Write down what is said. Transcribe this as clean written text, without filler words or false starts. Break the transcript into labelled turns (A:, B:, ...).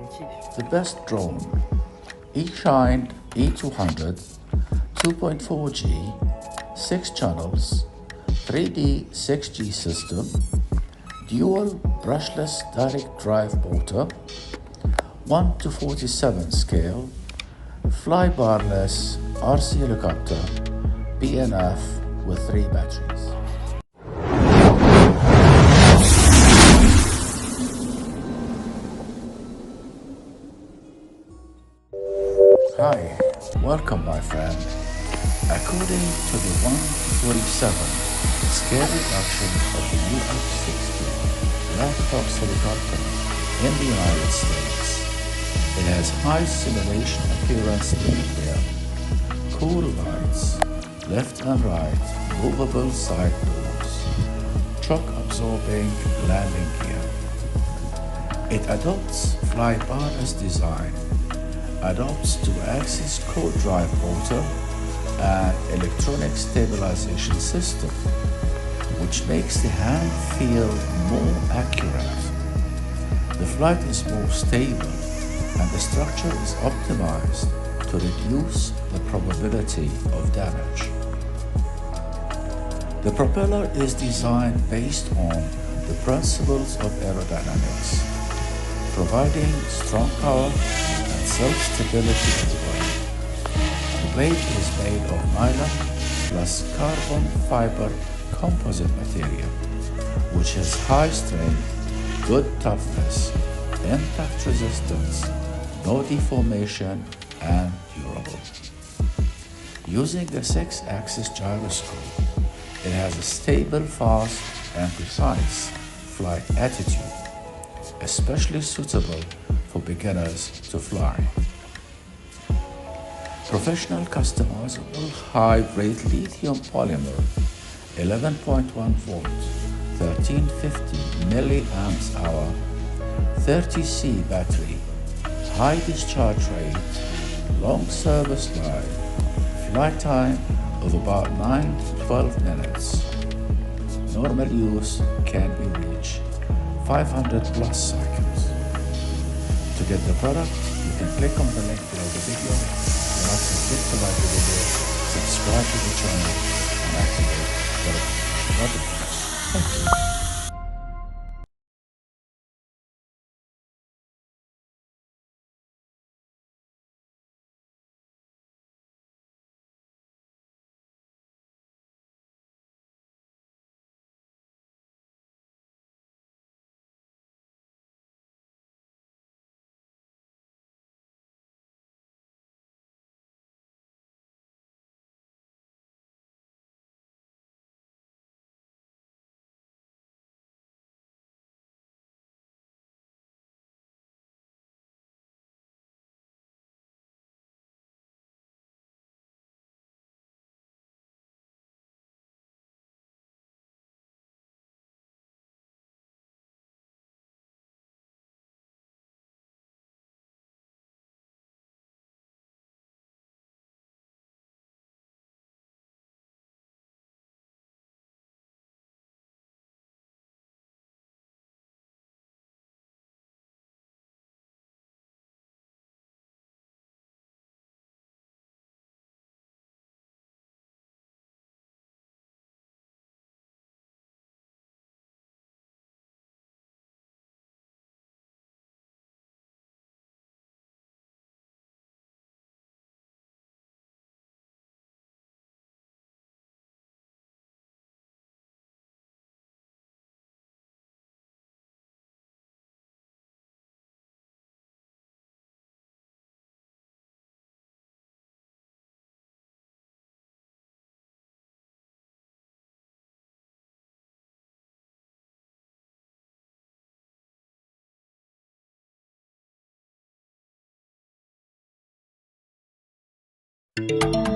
A: The best drone, Eachine E200 2.4G 6 channels 3D6G system, dual brushless direct drive motor, 1:47 scale, Flybarless RC helicopter, BNF with 3 batteries. Hi, welcome my friend. According to the 1:47 scale reduction of the UH-60 Black Box helicopter in the United States, it has high simulation appearance in the air, cool lights, left and right, movable side doors, shock-absorbing landing gear. It adopts Flybarless design, adopts 2-axis co-drive motor and electronic stabilization system, which makes the hand feel more accurate. The flight is more stable and the structure is optimized to reduce the probability of damage. The propeller is designed based on the principles of aerodynamics, providing strong power and self-stability of the blade. The blade is made of nylon plus carbon fiber composite material, which has high strength, good toughness, impact resistance, no deformation, and durable. Using the 6-axis gyroscope, it has a stable, fast, and precise flight attitude, especially suitable for beginners to fly. Professional customizable high-grade lithium polymer 11.1 volt 1350 milliamps hour 30C battery, high discharge rate, long service life, flight time of about 9 to 12 minutes. Normal use can be reached 500 plus cycles. To get the product, you can click on the link below the video. You have to click to like the video, subscribe to the channel, and activate the notifications. Thank you.